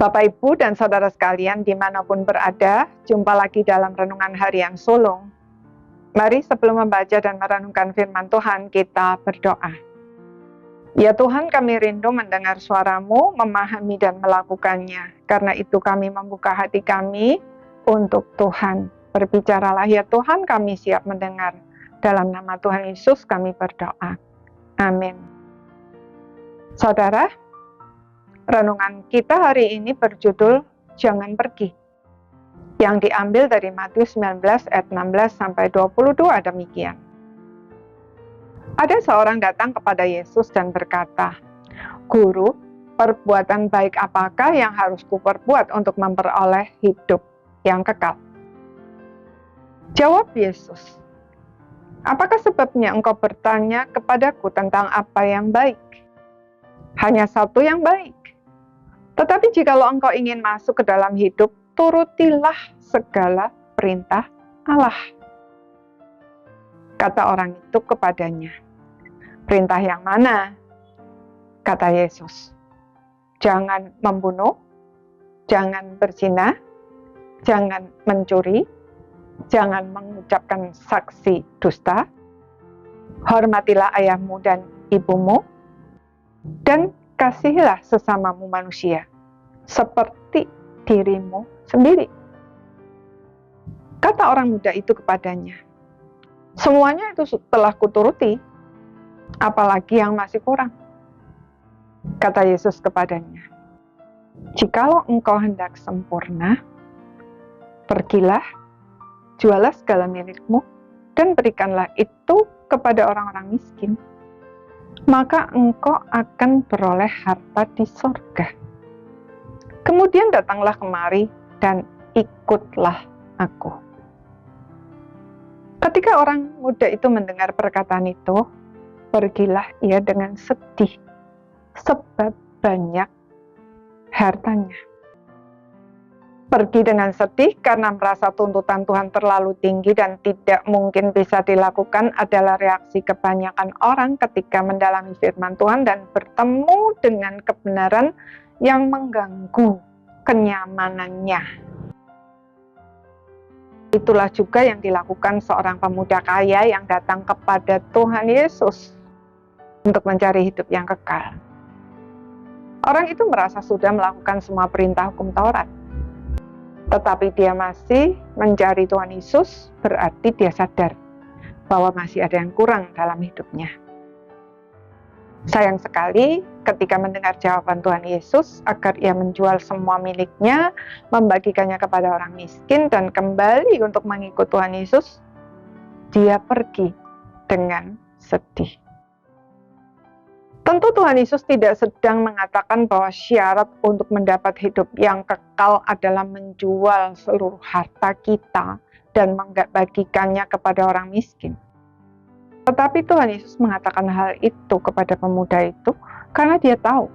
Bapak, Ibu, dan saudara sekalian dimanapun berada, jumpa lagi dalam Renungan Harian Sulung. Mari sebelum membaca dan merenungkan firman Tuhan, kita berdoa. Ya Tuhan, kami rindu mendengar suara-Mu, memahami dan melakukannya. Karena itu kami membuka hati kami untuk Tuhan. Berbicaralah ya Tuhan, kami siap mendengar. Dalam nama Tuhan Yesus kami berdoa. Amin. Saudara, renungan kita hari ini berjudul Jangan Pergi, yang diambil dari Matius 19 ayat 16 sampai 22 demikian. Ada seorang datang kepada Yesus dan berkata, "Guru, perbuatan baik apakah yang harus kuperbuat untuk memperoleh hidup yang kekal?" Jawab Yesus, "Apakah sebabnya engkau bertanya kepadaku tentang apa yang baik? Hanya satu yang baik. Tetapi jikalau engkau ingin masuk ke dalam hidup, turutilah segala perintah Allah." Kata orang itu kepadanya, "Perintah yang mana?" Kata Yesus, "Jangan membunuh, jangan berzina, jangan mencuri, jangan mengucapkan saksi dusta, hormatilah ayahmu dan ibumu, dan kasihilah sesamamu manusia, seperti dirimu sendiri." Kata orang muda itu kepadanya, "Semuanya itu telah kuturuti, apalagi yang masih kurang?" Kata Yesus kepadanya, "Jikalau engkau hendak sempurna, pergilah, jualah segala milikmu, dan berikanlah itu kepada orang-orang miskin. Maka engkau akan beroleh harta di sorga. Kemudian datanglah kemari dan ikutlah aku." Ketika orang muda itu mendengar perkataan itu, pergilah ia dengan sedih, sebab banyak hartanya. Pergi dengan sedih karena merasa tuntutan Tuhan terlalu tinggi dan tidak mungkin bisa dilakukan adalah reaksi kebanyakan orang ketika mendalami firman Tuhan dan bertemu dengan kebenaran yang mengganggu kenyamanannya. Itulah juga yang dilakukan seorang pemuda kaya yang datang kepada Tuhan Yesus untuk mencari hidup yang kekal. Orang itu merasa sudah melakukan semua perintah hukum Taurat, tetapi dia masih mencari Tuhan Yesus, berarti dia sadar bahwa masih ada yang kurang dalam hidupnya. Sayang sekali ketika mendengar jawaban Tuhan Yesus agar ia menjual semua miliknya, membagikannya kepada orang miskin, dan kembali untuk mengikut Tuhan Yesus, dia pergi dengan sedih. Tentu Tuhan Yesus tidak sedang mengatakan bahwa syarat untuk mendapat hidup yang kekal adalah menjual seluruh harta kita dan membagikannya kepada orang miskin. Tetapi Tuhan Yesus mengatakan hal itu kepada pemuda itu karena dia tahu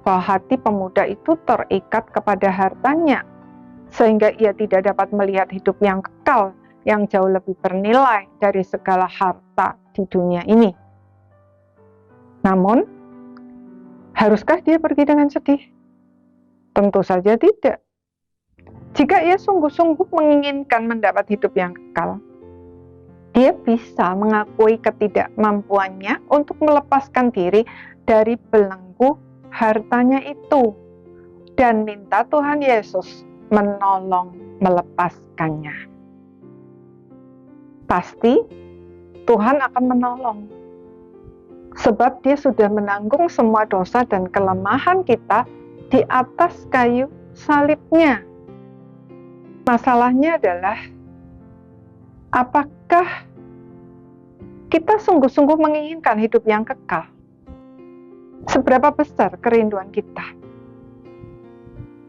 bahwa hati pemuda itu terikat kepada hartanya, sehingga ia tidak dapat melihat hidup yang kekal yang jauh lebih bernilai dari segala harta di dunia ini. Namun, haruskah dia pergi dengan sedih? Tentu saja tidak. Jika ia sungguh-sungguh menginginkan mendapat hidup yang kekal, dia bisa mengakui ketidakmampuannya untuk melepaskan diri dari belenggu hartanya itu dan minta Tuhan Yesus menolong melepaskannya. Pasti Tuhan akan menolong, sebab dia sudah menanggung semua dosa dan kelemahan kita di atas kayu salibnya. Masalahnya adalah, apakah kita sungguh-sungguh menginginkan hidup yang kekal? Seberapa besar kerinduan kita?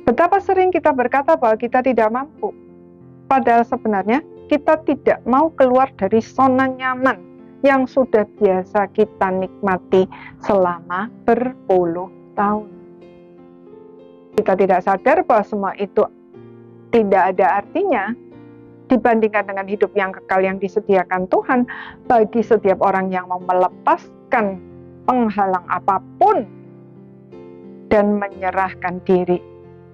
Betapa sering kita berkata bahwa kita tidak mampu, padahal sebenarnya kita tidak mau keluar dari zona nyaman yang sudah biasa kita nikmati selama berpuluh tahun. Kita tidak sadar bahwa semua itu tidak ada artinya dibandingkan dengan hidup yang kekal yang disediakan Tuhan bagi setiap orang yang mau melepaskan penghalang apapun dan menyerahkan diri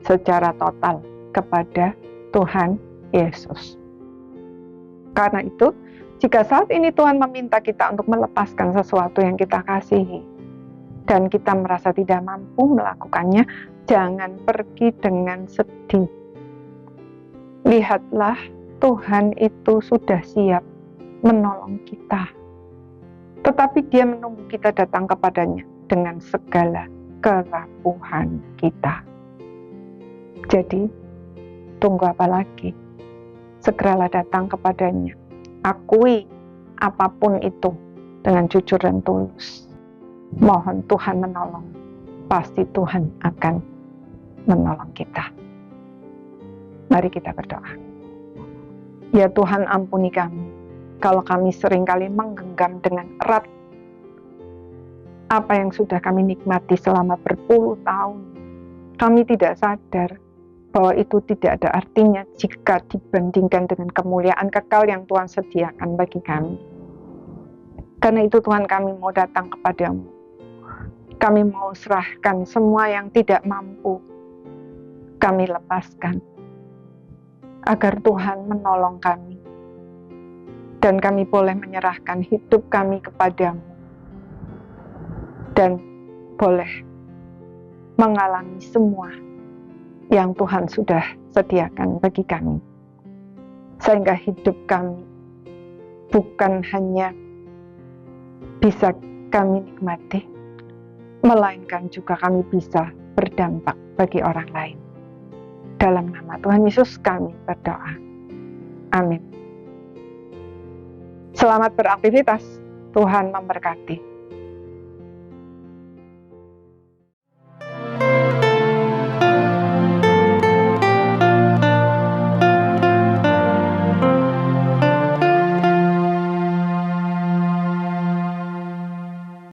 secara total kepada Tuhan Yesus. Karena itu, jika saat ini Tuhan meminta kita untuk melepaskan sesuatu yang kita kasihi, dan kita merasa tidak mampu melakukannya, jangan pergi dengan sedih. Lihatlah, Tuhan itu sudah siap menolong kita. Tetapi Dia menunggu kita datang kepadanya dengan segala kerapuhan kita. Jadi, tunggu apa lagi? Segeralah datang kepadanya. Akui apapun itu dengan jujur dan tulus. Mohon Tuhan menolong. Pasti Tuhan akan menolong kita. Mari kita berdoa. Ya Tuhan, ampuni kami kalau kami seringkali menggenggam dengan erat apa yang sudah kami nikmati selama berpuluh tahun. Kami tidak sadar bahwa itu tidak ada artinya jika dibandingkan dengan kemuliaan kekal yang Tuhan sediakan bagi kami. Karena itu Tuhan, kami mau datang kepadamu. Kami mau serahkan semua yang tidak mampu. Kami lepaskan agar Tuhan menolong kami. Dan kami boleh menyerahkan hidup kami kepadamu. Dan boleh mengalami semua yang Tuhan sudah sediakan bagi kami. Sehingga hidup kami bukan hanya bisa kami nikmati, melainkan juga kami bisa berdampak bagi orang lain. Dalam nama Tuhan Yesus kami berdoa. Amin. Selamat beraktivitas. Tuhan memberkati.